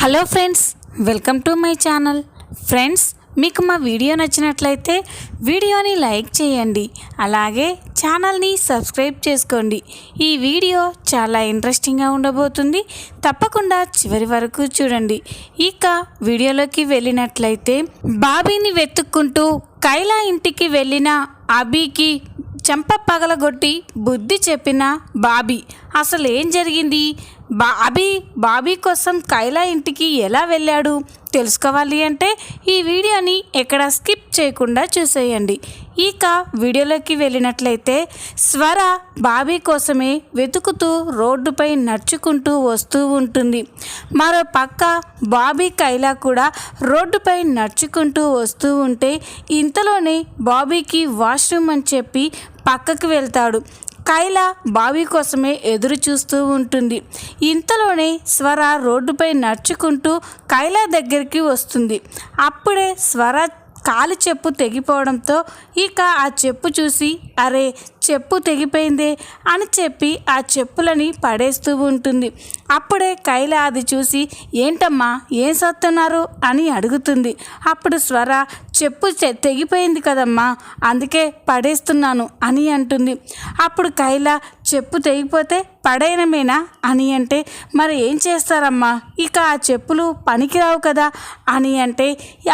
Hello friends, welcome to my channel. Friends, మీకు మా video నచ్చినట్లయితే వీడియోని లైక్ చేయండి, అలాగే ఛానల్ని సబ్స్క్రైబ్ చేసుకోండి. ఈ వీడియో చాలా ఇంట్రెస్టింగ్గా ఉండబోతుంది, తప్పకుండా చివరి వరకు చూడండి. ఇక వీడియోలోకి వెళ్ళినట్లయితే, బాబీని వెతుక్కుంటూ కైలా ఇంటికి వెళ్ళిన అభికి చెంప పగలగొట్టి బుద్ధి చెప్పిన బాబీ. అసలు ఏం జరిగింది? బాబీ కోసం కైలా ఇంటికి ఎలా వెళ్ళాడు తెలుసుకోవాలి అంటే ఈ వీడియోని ఎక్కడ స్కిప్ చేయకుండా చూసేయండి. ఇక వీడియోలోకి వెళ్ళినట్లయితే, స్వర బాబీ కోసమే వెతుకుతూ రోడ్డుపై నడుచుకుంటూ వస్తూ ఉంటుంది. మరో పక్క బాబీ కైలా కూడా రోడ్డుపై నడుచుకుంటూ వస్తూ ఉంటే ఇంతలోనే బాబీకి వాష్రూమ్ అని చెప్పి పక్కకు వెళ్తాడు. కైలా బాబీ కోసమే ఎదురు చూస్తూ ఉంటుంది. ఇంతలోనే స్వర రోడ్డుపై నడుచుకుంటూ కైలా దగ్గరికి వస్తుంది. అప్పుడే స్వర కాలు చెప్పు తెగిపోవడంతో ఇక ఆ చెప్పు చూసి, అరే చెప్పు తెగిపోయిందే అని చెప్పి ఆ చెప్పులని పడేస్తూ ఉంటుంది. అప్పుడే కైలా అది చూసి, ఏంటమ్మా ఏం సత్తున్నారు అని అడుగుతుంది. అప్పుడు స్వర, చెప్పు తెగిపోయింది కదమ్మా, అందుకే పడేస్తున్నాను అని అంటుంది. అప్పుడు కైలా, చెప్పు తెగిపోతే పడేయడమేనా అని అంటే, మరి ఏం చేస్తారమ్మా, ఇక ఆ చెప్పులు పనికిరావు కదా అని అంటే,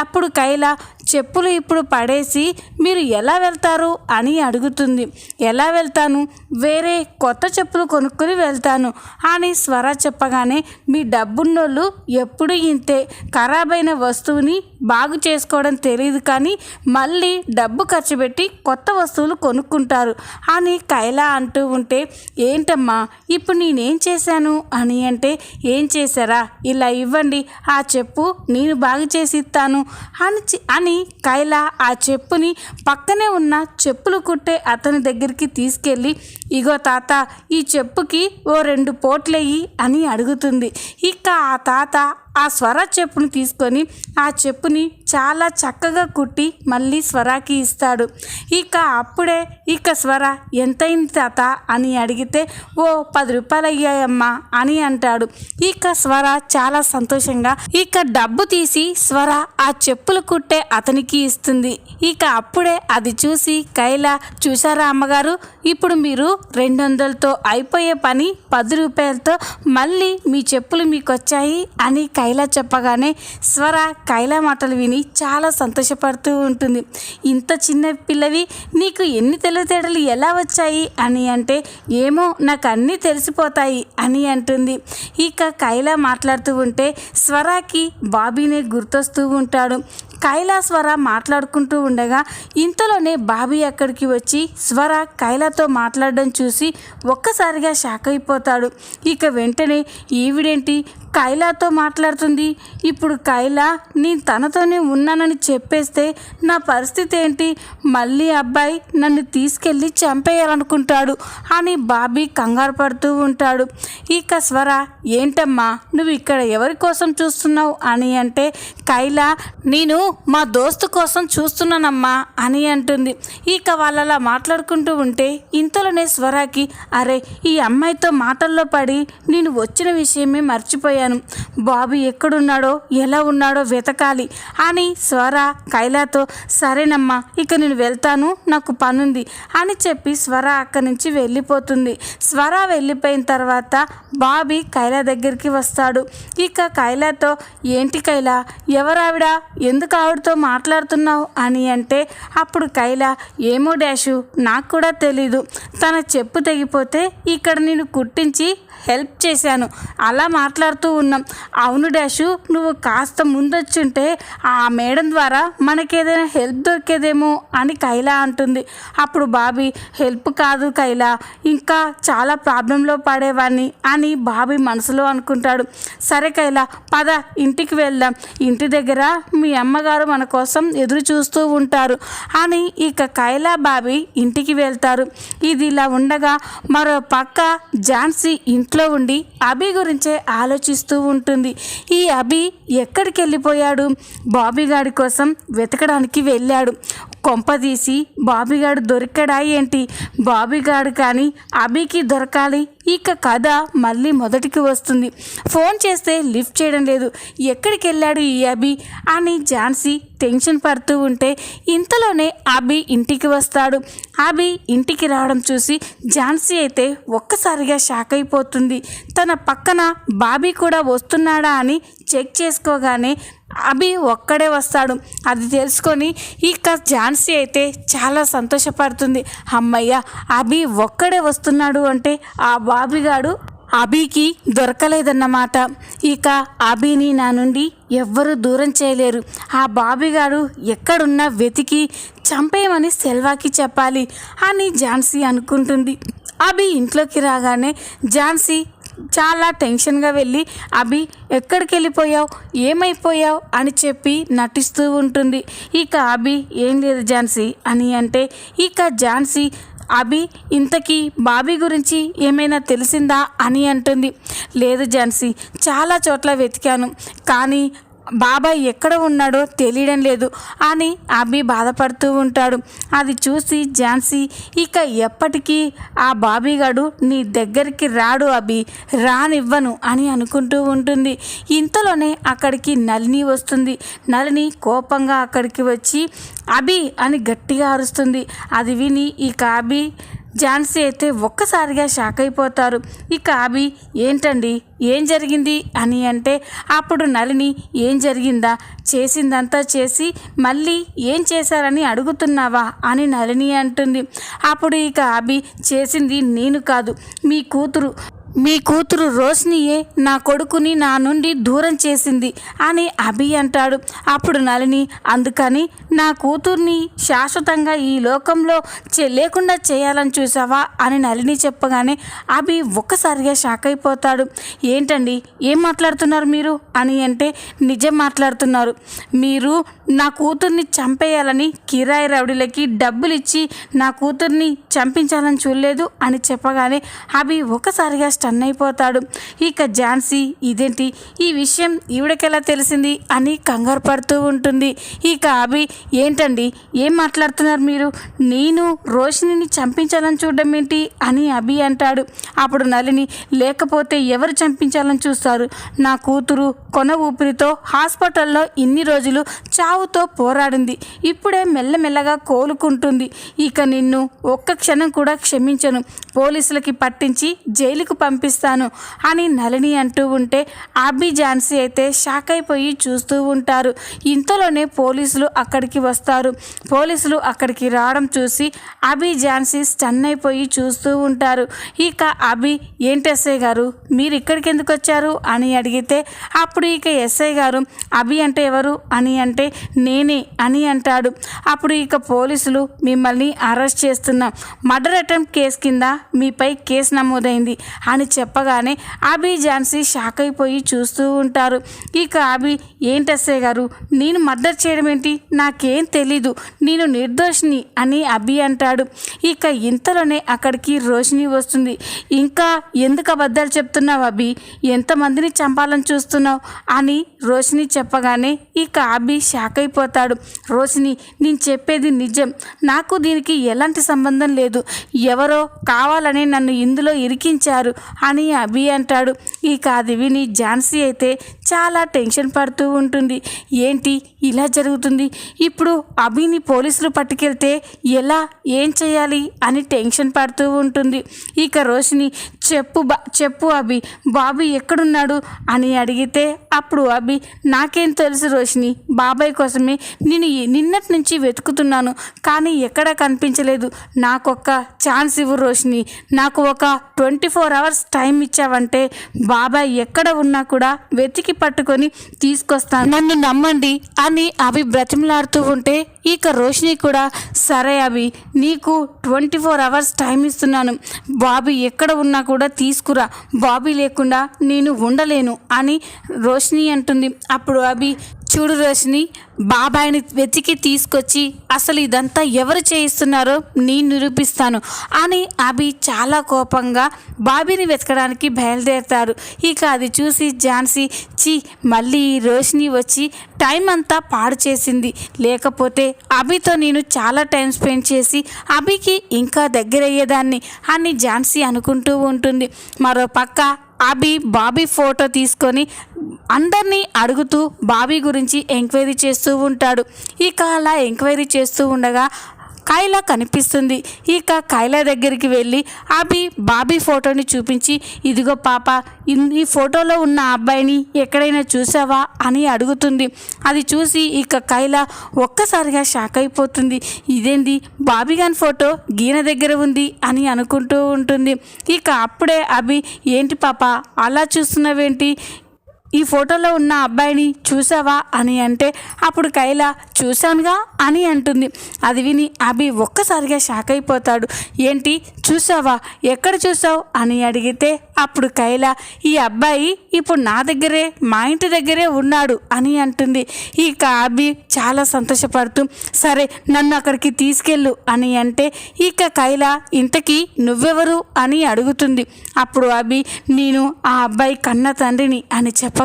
అప్పుడు కైలా, చెప్పులు ఇప్పుడు పడేసి మీరు ఎలా వెళ్తారు అని అడుగుతుంది. ఎలా వెళ్తాను, వేరే కొత్త చెప్పులు కొనుక్కొని వెళ్తాను అని స్వర చెప్పగానే, మీ డబ్బున్నోళ్ళు ఎప్పుడు ఇంతే, ఖరాబైన వస్తువుని బాగు చేసుకోవడం తెలియదు కానీ మళ్ళీ డబ్బు ఖర్చు పెట్టి కొత్త వస్తువులు కొనుక్కుంటారు అని కైలా అంటూ ఉంటే, ఏంటమ్మా ఇప్పుడు నేనేం చేశాను అని అంటే, ఏం చేశారా, ఇలా ఇవ్వండి ఆ చెప్పు నేను బాగు చేసి ఇస్తాను అని కైలా ఆ చెప్పుని పక్కనే ఉన్న చెప్పులు కుట్టే అతని దగ్గరికి తీసుకెళ్ళి, ఇగో తాత ఈ చెప్పుకి ఓ 2 పోట్లెయ్యి అని అడుగుతుంది. ఇక ఆ తాత ఆ స్వర చెప్పుని తీసుకొని ఆ చెప్పుని చాలా చక్కగా కుట్టి మళ్ళీ స్వరాకి ఇస్తాడు. ఇక అప్పుడే ఇక స్వర, ఎంతైంది తాత అని అడిగితే, ఓ 10 రూపాయలు అయ్యాయమ్మా అని అంటాడు. ఇక స్వర చాలా సంతోషంగా ఇక డబ్బు తీసి స్వర ఆ చెప్పులు కుట్టే అతనికి ఇస్తుంది. ఇక అప్పుడే అది చూసి కైలా, చూసారా అమ్మగారు, ఇప్పుడు మీరు 200లతో అయిపోయే పని 10 రూపాయలతో మళ్ళీ మీ చెప్పులు మీకు వచ్చాయి అని కైలా చెప్పగానే స్వర కైలా మాటలు విని చాలా సంతోషపడుతూ ఉంటుంది. ఇంత చిన్న పిల్లవి, నీకు ఎన్ని తెలివితేటలు ఎలా వచ్చాయి అని అంటే, ఏమో నాకు అన్నీ తెలిసిపోతాయి అని అంటుంది. ఇక కైలా మాట్లాడుతూ ఉంటే స్వరాకి బాబీనే గుర్తొస్తూ ఉంటాడు. కైలా స్వర మాట్లాడుకుంటూ ఉండగా ఇంతలోనే బాబీ అక్కడికి వచ్చి స్వర కైలాతో మాట్లాడడం చూసి ఒక్కసారిగా షాక్ అయిపోతాడు. ఇక వెంటనే, ఈవిడేంటి కైలాతో మాట్లాడుతుంది, ఇప్పుడు కైలా నేను తనతోనే ఉన్నానని చెప్పేస్తే నా పరిస్థితి ఏంటి, మళ్ళీ అబ్బాయి నన్ను తీసుకెళ్ళి చంపేయాలనుకుంటాడు అని బాబీ కంగారు పడుతూ ఉంటాడు. ఇక స్వర, ఏంటమ్మా నువ్వు ఇక్కడ ఎవరి కోసం చూస్తున్నావు అని అంటే, కైలా నేను మా దోస్తు కోసం చూస్తున్నానమ్మా అని అంటుంది. ఇక వాళ్ళలా మాట్లాడుకుంటూ ఉంటే ఇంతలోనే స్వరాకి, అరే ఈ అమ్మాయితో మాటల్లో పడి నేను వచ్చిన విషయమే మర్చిపోయాను, బాబీ ఎక్కడున్నాడో ఎలా ఉన్నాడో వెతకాలి అని స్వర కైలాతో, సరేనమ్మా ఇక నేను వెళ్తాను, నాకు పనుంది అని చెప్పి స్వర అక్కడి నుంచి వెళ్ళిపోతుంది. స్వర వెళ్ళిపోయిన తర్వాత బాబీ కైలా దగ్గరికి వస్తాడు. ఇక కైలాతో, ఏంటి కైలా, ఎవరావిడ, ఎందుకు ఆవిడతో మాట్లాడుతున్నావు అని అంటే, అప్పుడు కైలా, ఏమో డాషు నాకు కూడా తెలీదు, తన చెప్పు తెగిపోతే ఇక్కడ నేను కుట్టించి హెల్ప్ చేశాను, అలా మాట్లాడుతూ ఉన్నాం. అవును డాషు, నువ్వు కాస్త ముందొచ్చుంటే ఆ మేడం ద్వారా మనకేదైనా హెల్ప్ దొరికేదేమో అని కైలా అంటుంది. అప్పుడు బాబీ, హెల్ప్ కాదు కైలా, ఇంకా చాలా ప్రాబ్లంలో పడేవాడిని అని బాబీ మనసులో అనుకుంటాడు. సరే కైలా పద ఇంటికి వెళ్దాం, ఇంటి దగ్గర మీ అమ్మగారు మన కోసం ఎదురు చూస్తూ ఉంటారు అని ఇక కైలా బాబీ ఇంటికి వెళ్తారు. ఇది ఇలా ఉండగా మరో పక్క ఝాన్సీ ఇంట్లో ఉండి అభి గురించే ఆలోచిస్తూ ఉంటుంది. ఈ అభి ఎక్కడికి వెళ్ళిపోయాడు, బాబీగాడి కోసం వెతకడానికి వెళ్ళాడు. కొంపదీసి బాబీగాడు దొరికాడా ఏంటి, బాబీగాడు కానీ అభికి దొరకాలి ఇక కథ మళ్ళీ మొదటికి వస్తుంది. ఫోన్ చేస్తే లిఫ్ట్ చేయడం లేదు. ఎక్కడికి వెళ్ళాడు ఈ అభి అని ఝాన్సీ టెన్షన్ పడుతూ ఉంటే ఇంతలోనే అభి ఇంటికి వస్తాడు. అభి ఇంటికి రావడం చూసి ఝాన్సీ అయితే ఒక్కసారిగా షాక్ అయిపోతుంది. తన పక్కన బాబీ కూడా వస్తున్నాడా అని చెక్ చేసుకోగానే అభి ఒక్కడే వస్తాడు. అది తెలుసుకొని ఇక ఝాన్సీ అయితే చాలా సంతోషపడుతుంది. అమ్మయ్య, అభి ఒక్కడే వస్తున్నాడు అంటే ఆ బాబీగాడు అభికి దొరకలేదన్నమాట. ఇక అభిని నా నుండి ఎవ్వరూ దూరం చేయలేరు. ఆ బాబీగాడు ఎక్కడున్నా వెతికి చంపేయమని సెల్వాకి చెప్పాలి అని ఝాన్సీ అనుకుంటుంది. అభి ఇంట్లోకి రాగానే ఝాన్సీ చాలా టెన్షన్గా వెళ్ళి అభి ఎక్కడికి వెళ్ళిపోయావు, ఏమైపోయావు అని చెప్పి నటిస్తూ ఉంటుంది. ఇక అభి ఏం లేదు ఝాన్సీ అని అంటే ఇక ఝాన్సీ అభి ఇంతకీ బాబీ గురించి ఏమైనా తెలిసిందా అని అంటుంది. లేదు ఝాన్సీ, చాలా చోట్ల వెతికాను కానీ బాబాయ్ ఎక్కడ ఉన్నాడో తెలియడం లేదు అని అభి బాధపడుతూ ఉంటాడు. అది చూసి ఝాన్సీ ఇక ఎప్పటికీ ఆ బాబీగాడు నీ దగ్గరికి రాడు అభి, రానివ్వను అని అనుకుంటూ ఉంటుంది. ఇంతలోనే అక్కడికి నళిని వస్తుంది. నళిని కోపంగా అక్కడికి వచ్చి అభి అని గట్టిగా అరుస్తుంది. అది విని ఇక అభి ఝాన్సీ అయితే ఒక్కసారిగా షాక్ అయిపోతారు. ఇక అభి ఏంటండి ఏం జరిగింది అని అంటే అప్పుడు నళిని ఏం జరిగిందా, చేసిందంతా చేసి మళ్ళీ ఏం చేశారని అడుగుతున్నావా అని నళిని అంటుంది. అప్పుడు ఇక అభి చేసింది నేను కాదు, మీ కూతురు రోష్నియే నా కొడుకుని నా నుండి దూరం చేసింది అని అభి అంటాడు. అప్పుడు నళిని అందుకని నా కూతుర్ని శాశ్వతంగా ఈ లోకంలో లేకుండా చేయాలని చూసావా అని నళిని చెప్పగానే అభి ఒక్కసారిగా షాక్ అయిపోతాడు. ఏంటండి ఏం మాట్లాడుతున్నారు మీరు అని అంటే నిజం మాట్లాడుతున్నారు. మీరు నా కూతుర్ని చంపేయాలని కిరాయి రౌడీలకి డబ్బులు ఇచ్చి నా కూతుర్ని చంపించాలని చూడలేదు అని చెప్పగానే అభి ఒక్కసారిగా స్టన్ అయిపోతాడు. ఇక ఝాన్సీ ఇదేంటి ఈ విషయం ఈవిడకెలా తెలిసింది అని కంగారు పడుతూ ఉంటుంది. ఇక అభి ఏంటండి ఏం మాట్లాడుతున్నారు మీరు, నేను రోషినిని చంపించాలని చూడడం ఏంటి అని అభి అంటాడు. అప్పుడు నళిని లేకపోతే ఎవరు చంపించాలని చూస్తారు, నా కూతురు కొన ఊపిరితో హాస్పిటల్లో ఇన్ని రోజులు చావుతో పోరాడింది, ఇప్పుడే మెల్లమెల్లగా కోలుకుంటుంది. ఇక నిన్ను ఒక్క క్షణం కూడా క్షమించను, పోలీసులకి పట్టించి జైలుకు పంపిస్తాను అని నళిని అంటూ ఉంటే అభి ఝాన్సీ అయితే షాక్ అయిపోయి చూస్తూ ఉంటారు. ఇంతలోనే పోలీసులు అక్కడికి వస్తారు. పోలీసులు అక్కడికి రావడం చూసి అభి ఝాన్సీ స్టన్ అయిపోయి చూస్తూ ఉంటారు. ఇక అభి ఏంటి ఎస్ఐ గారు మీరు ఇక్కడికి ఎందుకు వచ్చారు అని అడిగితే అప్పుడు ఇక ఎస్ఐ గారు అభి అంటే ఎవరు అని అంటే నేనే అని అంటాడు. అప్పుడు ఇక పోలీసులు మిమ్మల్ని అరెస్ట్ చేస్తున్నాం, మర్డర్ అటెంప్ట్ కేసు కింద మీపై కేసు నమోదైంది అని చెప్పగానే అభి ఝాన్సీ షాక్ అయిపోయి చూస్తూ ఉంటారు. ఇక అభి ఏంటి ఎస్ఐ గారు నేను మర్డర్ చేయడం ఏంటి, నాకేం తెలీదు, నేను నిర్దోషిని అని అభి అంటాడు. ఇక ఇంతలోనే అక్కడికి రోషిని వస్తుంది. ఇంకా ఎందుకు అబద్ధాలు చెప్తున్నావు అభి, ఎంతమందిని చంపాలని చూస్తున్నావు అని రోషిని చెప్పగానే ఇక అభి షాక్ అయిపోతాడు. రోషిని నేను చెప్పేది నిజం, నాకు దీనికి ఎలాంటి సంబంధం లేదు, ఎవరో కావాలని నన్ను ఇందులో ఇరికించారు అని అభి అంటాడు. ఇక అది విని ఝాన్సీ అయితే చాలా టెన్షన్ పడుతూ ఉంటుంది. ఏంటి ఇలా జరుగుతుంది, ఇప్పుడు అభిని పోలీసులు పట్టుకెళ్తే ఎలా, ఏం చేయాలి అని టెన్షన్ పడుతూ ఉంటుంది. ఇక రోషిని చెప్పు అభి, బాబు ఎక్కడున్నాడు అని అడిగితే అప్పుడు అభి నాకేం తెలుసు రోషిని, బాబాయ్ కోసమే నేను నిన్నటి నుంచి వెతుకుతున్నాను కానీ ఎక్కడా కనిపించలేదు, నాకొక్క ఛాన్స్ ఇవ్వు రోషిని, నాకు ఒక 24 hours టైం ఇచ్చావంటే బాబాయ్ ఎక్కడ ఉన్నా కూడా వెతికి పట్టుకొని తీసుకొస్తాను, నన్ను నమ్మండి అని అభి బ్రతిమలాడుతూ ఉంటే ఇక రోషిని కూడా సరే అభి నీకు 24 hours టైం ఇస్తున్నాను, బాబీ ఎక్కడ ఉన్నా కూడా తీసుకురా, బాబీ లేకుండా నేను ఉండలేను అని రోషిని అంటుంది. అప్పుడు అభి చూడు రోషిని, బాబాయిని వెతికి తీసుకొచ్చి అసలు ఇదంతా ఎవరు చేయిస్తున్నారో నేను నిరూపిస్తాను అని అభి చాలా కోపంగా బాబీని వెతకడానికి బయలుదేరుతారు. ఇక అది చూసి ఝాన్సీ, మళ్ళీ ఈ రోషిని వచ్చి టైం అంతా పాడు చేసింది, లేకపోతే అభితో నేను చాలా టైం స్పెండ్ చేసి అభికి ఇంకా దగ్గరయ్యేదాన్ని అని ఝాన్సీ అనుకుంటూ ఉంటుంది. మరో పక్క అభి బాబీ ఫోటో తీసుకొని అందరినీ అడుగుతూ బాబీ గురించి ఎంక్వైరీ చేస్తూ ఉంటాడు. ఇక అలా ఎంక్వైరీ చేస్తూ ఉండగా కైలా కనిపిస్తుంది. ఇక కైలా దగ్గరికి వెళ్ళి అభి బాబీ ఫోటోని చూపించి, ఇదిగో పాప, ఈ ఫోటోలో ఉన్న అబ్బాయిని ఎక్కడైనా చూసావా అని అడుగుతుంది. అది చూసి ఇక కైలా ఒక్కసారిగా షాక్ అయిపోతుంది. ఇదేంది, బాబీ గారి ఫోటో గీన దగ్గర ఉంది అని అనుకుంటూ ఉంటుంది. ఇక అప్పుడే అభి, ఏంటి పాప అలా చూస్తున్నావేంటి, ఈ ఫోటోలో ఉన్న అబ్బాయిని చూసావా అని అంటే అప్పుడు కైలా చూశానుగా అని అంటుంది. అది విని అభి ఒక్కసారిగా షాక్ అయిపోతాడు. ఏంటి చూసావా, ఎక్కడ చూసావు అని అడిగితే అప్పుడు కైలా, ఈ అబ్బాయి ఇప్పుడు నా దగ్గరే, మా ఇంటి దగ్గరే ఉన్నాడు అని అంటుంది. ఇక అభి చాలా సంతోషపడుతూ, సరే నన్ను అక్కడికి తీసుకెళ్ళు అని అంటే ఇక కైలా, ఇంతకీ నువ్వెవరు అని అడుగుతుంది. అప్పుడు అభి, నేను ఆ అబ్బాయి కన్న తండ్రిని అని చెప్పగానే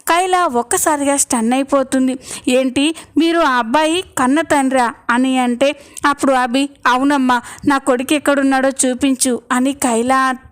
కైలా ఒక్కసారిగా స్టన్ అయిపోతుంది. ఏంటి, మీరు ఆ అబ్బాయి కన్న తండ్రా అని అంటే అప్పుడు అభి, అవునమ్మా, నా కొడుకు ఎక్కడున్నాడో చూపించు అని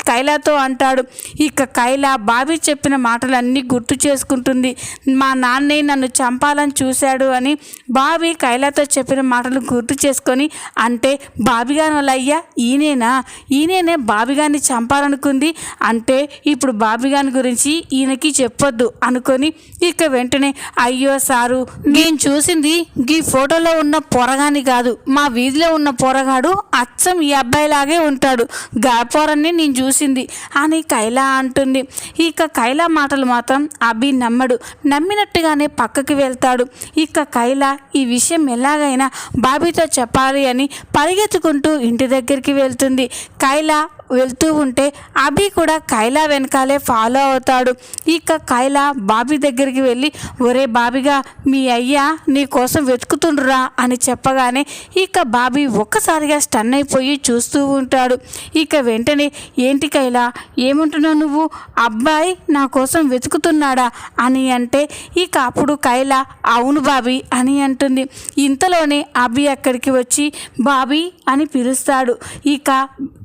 కైలాతో అంటాడు. ఇక కైలా బాబీ చెప్పిన మాటలన్నీ గుర్తు చేసుకుంటుంది. మా నాన్నే నన్ను చంపాలని చూశాడు అని బాబీ కైలాతో చెప్పిన మాటలు గుర్తు చేసుకొని, అంటే బాబీ గారి వల్ల అయ్యా ఈయనే బాబీ గారిని చంపాలనుకుంది, అంటే ఇప్పుడు బాబీ గారి గురించి ఈయనకి చెప్పొద్దు అనుకొని ఇక వెంటనే, అయ్యో సారు, నేను చూసింది ఈ ఫోటోలో ఉన్న పొరగాని కాదు, మా వీధిలో ఉన్న పొరగాడు అచ్చం ఈ అబ్బాయిలాగే ఉంటాడు, గా పొరని నేను చూసింది అని కైలా అంటుంది. ఇక కైలా మాటలు మాత్రం అభి నమ్మడు. నమ్మినట్టుగానే పక్కకి వెళ్తాడు. ఇక కైలా ఈ విషయం ఎలాగైనా బాబీతో చెప్పాలి అని పరిగెత్తుకుంటూ ఇంటి దగ్గరికి వెళ్తుంది. కైలా వెళ్తూ ఉంటే అభి కూడా కైలా వెనకాలే ఫాలో అవుతాడు. ఇక కైలా బాబీ దగ్గరికి వెళ్ళి, ఒరే బాబీగా, మీ అయ్యా నీ కోసం వెతుకుతుండ్రా అని చెప్పగానే ఇక బాబీ ఒక్కసారిగా స్టన్ అయిపోయి చూస్తూ ఉంటాడు. ఇక వెంటనే, ఏంటి కైలా, ఏమంటున్నావు నువ్వు, అబ్బాయి నా కోసం వెతుకుతున్నాడా అని అంటే ఇక అప్పుడు కైలా, అవును బాబీ అని అంటుంది. ఇంతలోనే అభి అక్కడికి వచ్చి బాబీ అని పిలుస్తాడు. ఇక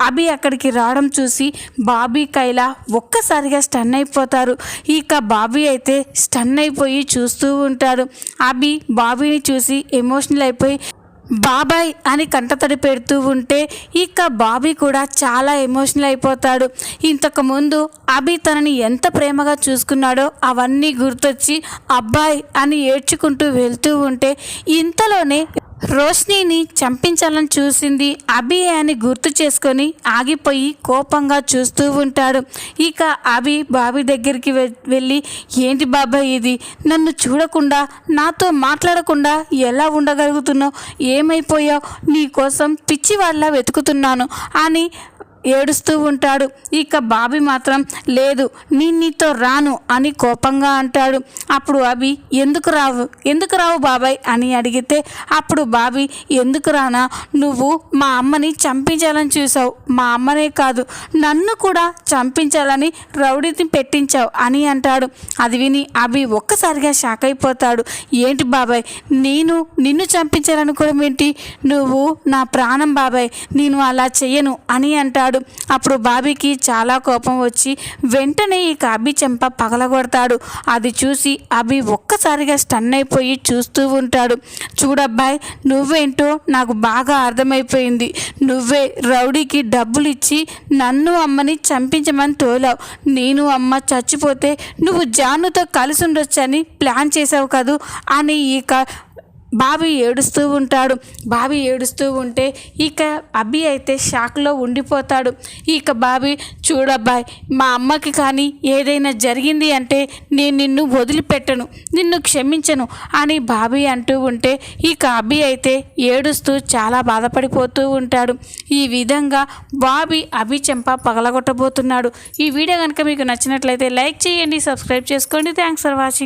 అభి అక్కడికి రావడం చూసి బాబీ కైలా ఒక్కసారిగా స్టన్ అయిపోతారు. ఇక బాబీ అయితే స్టన్ అయిపోయి చూస్తూ ఉంటాడు. అభి బాబీని చూసి ఎమోషనల్ అయిపోయి బాబాయ్ అని కంటతడి పెడుతూ ఉంటే ఇక బాబీ కూడా చాలా ఎమోషనల్ అయిపోతాడు. ఇంతకుముందు అభి తనని ఎంత ప్రేమగా చూసుకున్నాడో అవన్నీ గుర్తొచ్చి అబ్బాయి అని ఏడ్చుకుంటూ వెళ్తూ ఉంటే ఇంతలోనే రోష్నీని చంపించాలని చూసింది అభి అని గుర్తు చేసుకొని ఆగిపోయి కోపంగా చూస్తూ ఉంటాడు. ఇక అభి బాబీ దగ్గరికి వెళ్ళి, ఏంటి బాబాయ్ ఇది, నన్ను చూడకుండా నాతో మాట్లాడకుండా ఎలా ఉండగలుగుతున్నావు, ఏమైపోయావు, నీ కోసం పిచ్చి వాళ్ళ వెతుకుతున్నాను అని ఏడుస్తూ ఉంటాడు. ఇక బాబీ మాత్రం, లేదు నేను నీతో రాను అని కోపంగా అంటాడు. అప్పుడు అభి, ఎందుకు రావు బాబాయ్ అని అడిగితే అప్పుడు బాబీ, ఎందుకు రానా, నువ్వు మా అమ్మని చంపించాలని చూసావు, మా అమ్మనే కాదు నన్ను కూడా చంపించాలని రౌడీని పెట్టించావు అని అంటాడు. అది విని అభి ఒక్కసారిగా షాక్ అయిపోతాడు. ఏంటి బాబాయ్, నిన్ను చంపించాలనుకోవడం ఏంటి, నువ్వు నా ప్రాణం బాబాయ్, నేను అలా చెయ్యను అని అంటాడు. అప్పుడు బాబీకి చాలా కోపం వచ్చి వెంటనే ఇక అభి చెంప పగలగొడతాడు. అది చూసి అభి ఒక్కసారిగా స్టన్ అయిపోయి చూస్తూ ఉంటాడు. చూడబ్బాయ్, నువ్వేంటో నాకు బాగా అర్థమైపోయింది, నువ్వే రౌడీకి డబ్బులు ఇచ్చి నన్ను అమ్మని చంపించమని తోలావు, నేను అమ్మ చచ్చిపోతే నువ్వు జానుతో కలిసి ఉండొచ్చని ప్లాన్ చేసావు కదూ అని ఇక బాబీ ఏడుస్తూ ఉంటాడు. బాబీ ఏడుస్తూ ఉంటే ఇక అభి అయితే షాక్లో ఉండిపోతాడు. ఇక బాబీ, చూడబ్బాయ్, మా అమ్మకి కానీ ఏదైనా జరిగింది అంటే నేను నిన్ను వదిలిపెట్టను, నిన్ను క్షమించను అని బాబీ అంటూ ఉంటే ఇక అభి అయితే ఏడుస్తూ చాలా బాధపడిపోతూ ఉంటాడు. ఈ విధంగా బాబీ అభి చెంప పగలగొట్టబోతున్నాడు. ఈ వీడియో కనుక మీకు నచ్చినట్లయితే లైక్ చేయండి, సబ్స్క్రైబ్ చేసుకోండి. Thanks for watching.